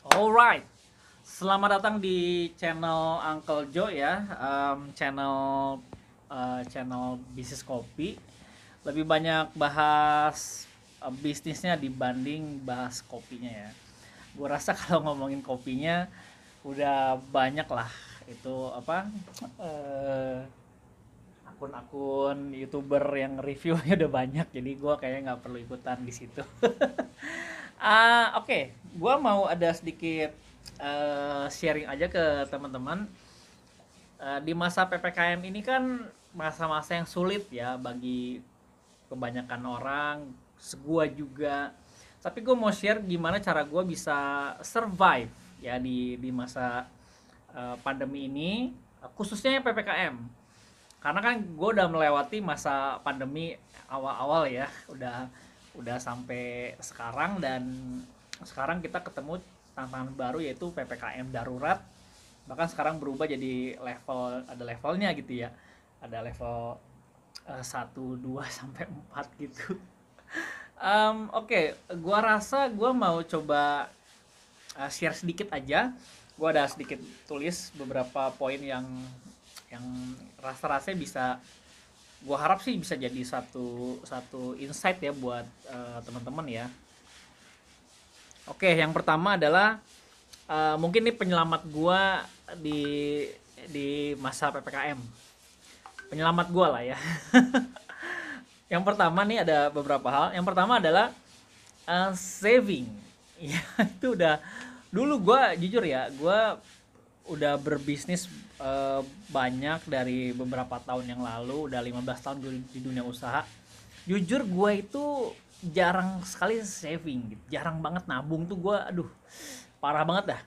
Alright, selamat datang di channel Uncle Joe ya, channel channel bisnis kopi. Lebih banyak bahas bisnisnya dibanding bahas kopinya ya. Gue rasa kalau ngomongin kopinya udah banyak lah itu apa eh, akun-akun youtuber yang reviewnya udah banyak, jadi gue kayaknya nggak perlu ikutan di situ. Oke, gua mau ada sedikit sharing aja ke teman-teman. Di masa PPKM ini kan masa-masa yang sulit ya bagi kebanyakan orang, gua juga. Tapi gue mau share gimana cara gue bisa survive ya di masa pandemi ini, khususnya PPKM. Karena kan gue udah melewati masa pandemi awal-awal ya, udah sampai sekarang, dan sekarang kita ketemu tantangan baru yaitu PPKM darurat. Bahkan sekarang berubah jadi ada levelnya gitu ya, ada level 1, 2 sampai 4 gitu. Oke, gua rasa gua mau coba share sedikit aja. Gua ada sedikit tulis beberapa poin yang rasa-rasanya bisa, gua harap sih bisa jadi satu satu insight ya buat teman-teman ya. Oke, yang pertama adalah mungkin ini penyelamat gua di masa PPKM. Penyelamat gua lah ya. Yang pertama nih ada beberapa hal. Yang pertama adalah saving. Ya, itu udah dulu gua jujur ya, gua udah berbisnis banyak dari beberapa tahun yang lalu, udah 15 tahun di dunia usaha. Jujur gue itu jarang sekali saving gitu, jarang banget nabung tuh gue, aduh parah banget dah.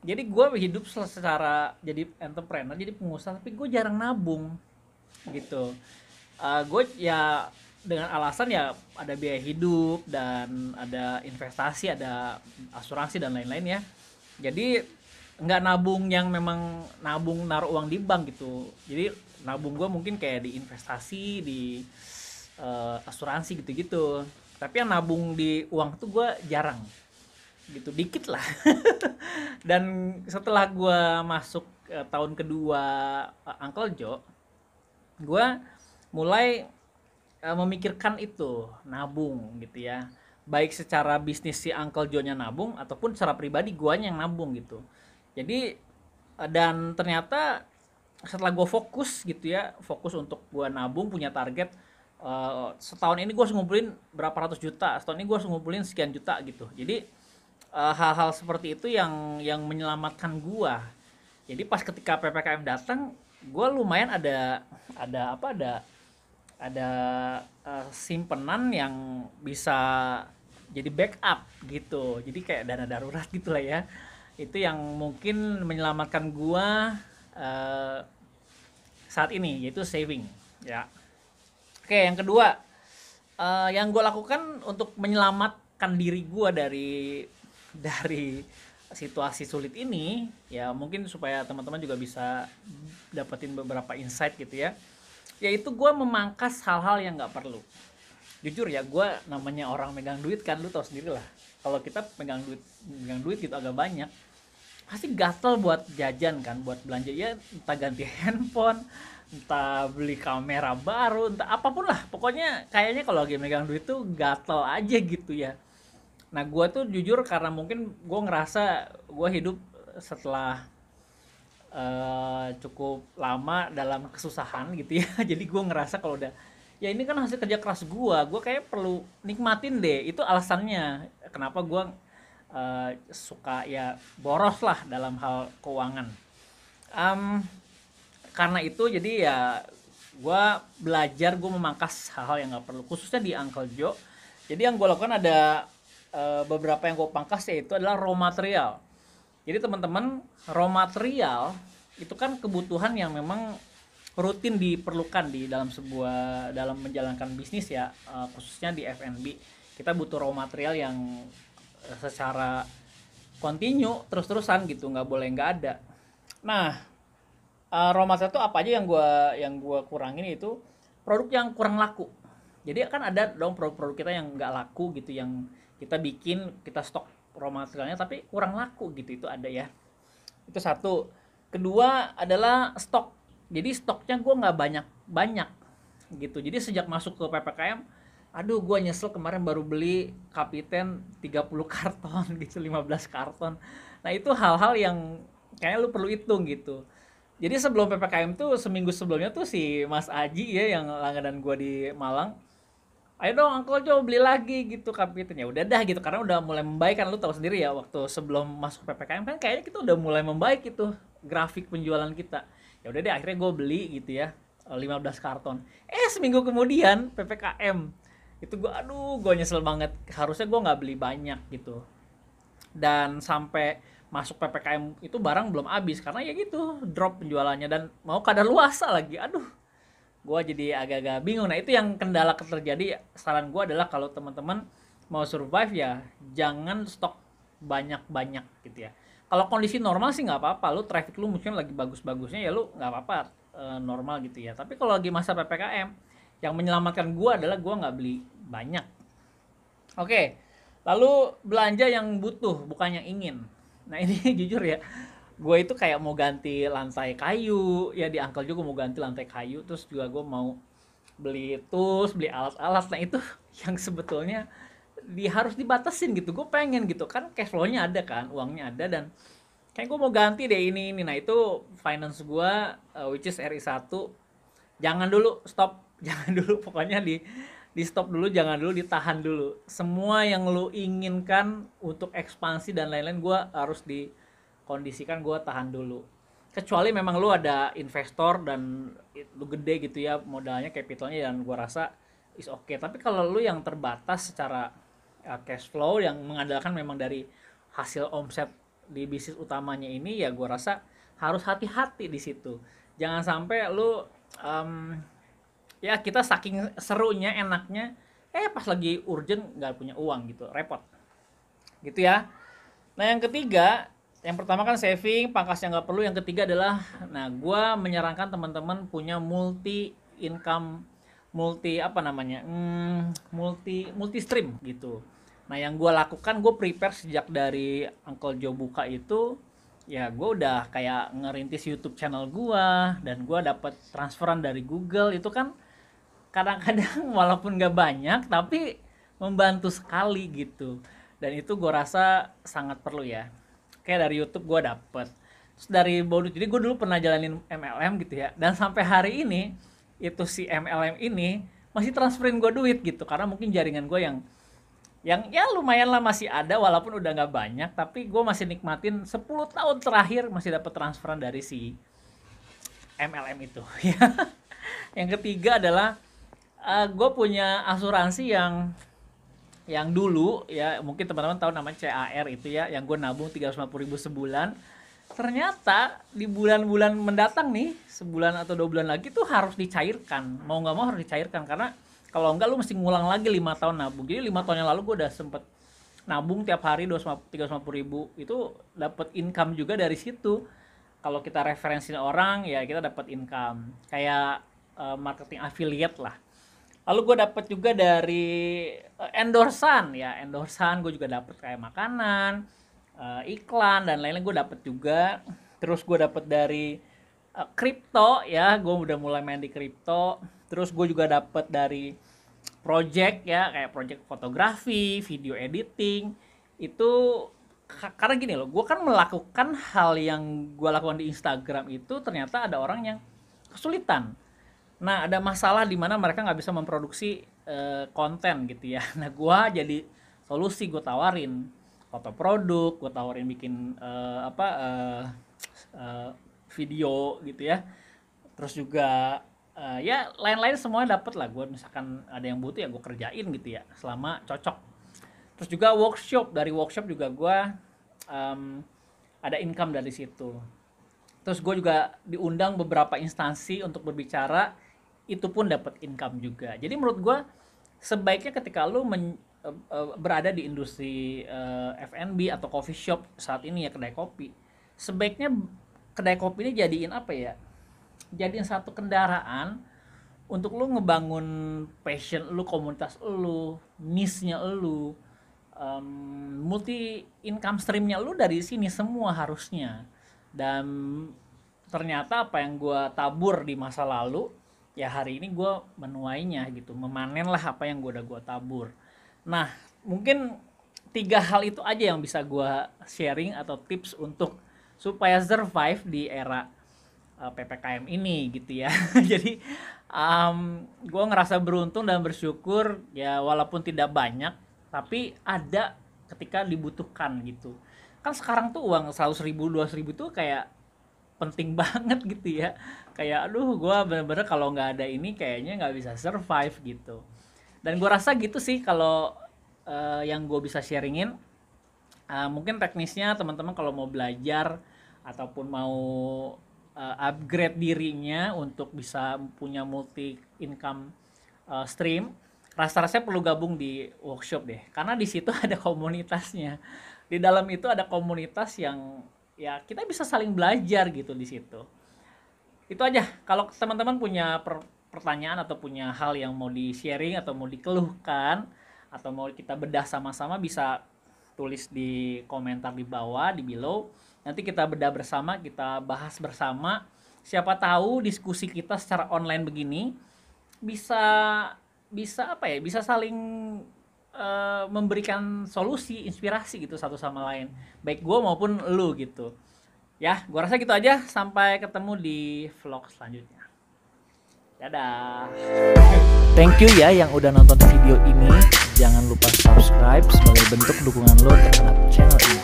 Jadi gue hidup secara jadi entrepreneur, jadi pengusaha, tapi gue jarang nabung gitu. Gue ya dengan alasan ya ada biaya hidup dan ada investasi, ada asuransi dan lain-lain ya. Jadi nggak nabung yang memang nabung naruh uang di bank gitu. Jadi nabung gue mungkin kayak di investasi, di asuransi gitu-gitu. Tapi yang nabung di uang tuh gue jarang gitu, dikit lah. Dan setelah gue masuk tahun kedua Uncle Joe, gue mulai memikirkan itu nabung gitu ya, baik secara bisnis si Uncle Joe nya nabung ataupun secara pribadi guanya yang nabung gitu. Jadi dan ternyata setelah gue fokus gitu ya, fokus untuk gue nabung, punya target setahun ini gue harus ngumpulin berapa ratus juta, setahun ini gue harus ngumpulin sekian juta gitu. Jadi hal-hal seperti itu yang menyelamatkan gue. Jadi pas ketika PPKM datang, gue lumayan ada apa ada simpenan yang bisa jadi backup gitu, jadi kayak dana darurat gitu lah ya. Itu yang mungkin menyelamatkan gua saat ini, yaitu saving ya. Oke, yang kedua, yang gue lakukan untuk menyelamatkan diri gue dari situasi sulit ini ya, mungkin supaya teman-teman juga bisa dapetin beberapa insight gitu ya, yaitu gue memangkas hal-hal yang nggak perlu. Jujur ya, gue namanya orang megang duit kan, lu tau sendiri lah, kalau kita megang duit gitu agak banyak, pasti gatel buat jajan kan, buat belanja ya, entah ganti handphone, entah beli kamera baru, entah apapun lah, pokoknya kayaknya kalau lagi megang duit tuh gatel aja gitu ya. Nah gue tuh jujur karena mungkin gue ngerasa gue hidup setelah cukup lama dalam kesusahan gitu ya. Jadi gue ngerasa kalau udah, ya ini kan hasil kerja keras gue kayak perlu nikmatin deh. Itu alasannya kenapa gue suka ya boros lah dalam hal keuangan. um, karena itu jadi ya gue belajar, gue memangkas hal-hal yang nggak perlu, khususnya di Uncle Joe. Jadi yang gue lakukan ada beberapa yang gue pangkas, yaitu adalah raw material. Jadi teman-teman, raw material itu kan kebutuhan yang memang rutin diperlukan di dalam menjalankan bisnis ya, khususnya di F&B. Kita butuh raw material yang secara kontinu terus-terusan gitu, nggak boleh nggak ada. Nah, raw material itu apa aja yang gua kurangin, itu produk yang kurang laku. Jadi kan ada dong produk-produk kita yang nggak laku gitu, yang kita bikin, kita stok raw materialnya tapi kurang laku gitu, itu ada ya. Itu satu. Kedua adalah stok. Jadi stoknya gue nggak banyak banyak gitu. Jadi sejak masuk ke ppkm, aduh gue nyesel kemarin baru beli Kapiten 30 karton gitu, 15 karton. Nah itu hal-hal yang kayaknya lu perlu hitung gitu. Jadi sebelum ppkm tuh, seminggu sebelumnya tuh si Mas Aji ya yang langganan gue di Malang, ayo dong Uncle Joe beli lagi gitu Kapiten. Ya udah dah gitu, karena udah mulai membaik kan, lu tahu sendiri ya waktu sebelum masuk ppkm kan kayaknya kita udah mulai membaik itu grafik penjualan kita. Ya udah deh akhirnya gue beli gitu ya, 15 karton. Seminggu kemudian ppkm itu gue, aduh gue nyesel banget, harusnya gue nggak beli banyak gitu. Dan sampai masuk ppkm itu barang belum habis karena ya gitu drop penjualannya, dan mau kadaluarsa lagi, aduh gue jadi agak-agak bingung. Nah itu yang kendala terjadi. Saran gue adalah kalau teman-teman mau survive ya jangan stok banyak-banyak gitu ya. Kalau kondisi normal sih nggak apa-apa, lu traffic lu mungkin lagi bagus-bagusnya ya lu nggak apa-apa, normal gitu ya. Tapi kalau lagi masa ppkm, yang menyelamatkan gue adalah gue nggak beli banyak. Oke, lalu belanja yang butuh bukan yang ingin. Nah ini jujur ya, gue itu kayak mau ganti lantai kayu ya, di Uncle juga mau ganti lantai kayu, terus juga gue mau beli tools, beli alat-alat. Nah itu yang sebetulnya harus dibatasin gitu. Gue pengen gitu kan, cash flow-nya ada kan, uangnya ada, dan kayak gue mau ganti deh ini. Nah itu finance gue, which is RI1, jangan dulu stop. Jangan dulu, pokoknya di stop dulu, jangan dulu, ditahan dulu. Semua yang lu inginkan untuk ekspansi dan lain-lain gue harus dikondisikan, gue tahan dulu. Kecuali memang lu ada investor dan lu gede gitu ya modalnya, capitalnya, dan gue rasa is okay. Tapi kalau lu yang terbatas secara cash flow, yang mengandalkan memang dari hasil omset di bisnis utamanya ini, ya gue rasa harus hati-hati di situ. Jangan sampai lu ya kita saking serunya, enaknya, pas lagi urgent nggak punya uang gitu, repot gitu ya. Nah yang ketiga, yang pertama kan saving, pangkas yang nggak perlu. Yang ketiga adalah, nah gue menyarankan teman-teman punya multi income, multi apa namanya, multi stream gitu. Nah yang gue lakukan, gue prepare sejak dari Uncle Joe buka itu, ya gue udah kayak ngerintis YouTube channel gue, dan gue dapat transferan dari Google. Itu kan kadang-kadang walaupun gak banyak tapi membantu sekali gitu, dan itu gue rasa sangat perlu ya. Kayak dari YouTube gue dapet, terus dari bonus. Jadi gue dulu pernah jalanin MLM gitu ya, dan sampai hari ini itu si MLM ini masih transferin gue duit gitu, karena mungkin jaringan gue yang ya lumayan lah masih ada, walaupun udah nggak banyak, tapi gue masih nikmatin 10 tahun terakhir masih dapat transferan dari si MLM itu. Yang ketiga adalah, gue punya asuransi yang dulu ya, mungkin teman-teman tahu namanya CAR itu ya, yang gue nabung 350.000 sebulan. Ternyata di bulan-bulan mendatang nih, sebulan atau 2 bulan lagi tuh harus dicairkan, mau nggak mau harus dicairkan, karena kalau enggak lu mesti ngulang lagi 5 tahun nabung. Jadi 5 tahun yang lalu gue udah sempet nabung tiap hari 350.000, itu dapat income juga dari situ. Kalau kita referensiin orang ya kita dapat income kayak marketing affiliate lah. Lalu gue dapat juga dari endorsan ya, endorsan gue juga dapat kayak makanan, iklan dan lain-lain gue dapat juga. Terus gue dapat dari kripto ya, gue udah mulai main di kripto. Terus gue juga dapat dari project ya, kayak project fotografi, video editing. Itu karena gini loh, gue kan melakukan hal yang gue lakukan di Instagram itu, ternyata ada orang yang kesulitan. Nah ada masalah di mana mereka nggak bisa memproduksi konten gitu ya. Nah gue jadi solusi, gue tawarin foto produk, gue tawarin bikin video gitu ya. Terus juga ya lain-lain semuanya dapat lah. Gue misalkan ada yang butuh ya gue kerjain gitu ya, selama cocok. Terus juga workshop, dari workshop juga gue ada income dari situ. Terus gue juga diundang beberapa instansi untuk berbicara, itu pun dapat income juga. Jadi menurut gue sebaiknya ketika lu berada di industri F&B atau coffee shop saat ini ya, kedai kopi, sebaiknya kedai kopi ini jadiin apa ya, jadiin satu kendaraan untuk lu ngebangun passion lu, komunitas lu, niche-nya lu, multi income streamnya lu dari sini semua harusnya. Dan ternyata apa yang gue tabur di masa lalu, ya hari ini gue menuainya gitu, memanen lah apa yang gue tabur. Nah mungkin 3 hal itu aja yang bisa gue sharing atau tips untuk supaya survive di era PPKM ini gitu ya. Jadi gue ngerasa beruntung dan bersyukur ya, walaupun tidak banyak tapi ada ketika dibutuhkan gitu. Kan sekarang tuh uang 100.000 200.000 tuh kayak penting banget gitu ya. Kayak aduh gue bener-bener kalau nggak ada ini kayaknya nggak bisa survive gitu. Dan gue rasa gitu sih kalau yang gue bisa sharingin. Mungkin teknisnya teman-teman kalau mau belajar ataupun mau upgrade dirinya untuk bisa punya multi income stream, rasa-rasanya perlu gabung di workshop deh, karena di situ ada komunitasnya. Di dalam itu ada komunitas yang ya kita bisa saling belajar gitu di situ. Itu aja. Kalau teman-teman punya pertanyaan atau punya hal yang mau di sharing atau mau dikeluhkan atau mau kita bedah sama-sama, bisa tulis di komentar di bawah, di below. Nanti kita bedah bersama, kita bahas bersama. Siapa tahu diskusi kita secara online begini bisa apa ya? Bisa saling memberikan solusi, inspirasi gitu satu sama lain. Baik gue maupun lu gitu. Ya, gue rasa gitu aja. Sampai ketemu di vlog selanjutnya. Dadah. Thank you ya yang udah nonton video ini. Jangan lupa subscribe sebagai bentuk dukungan lo terhadap channel ini.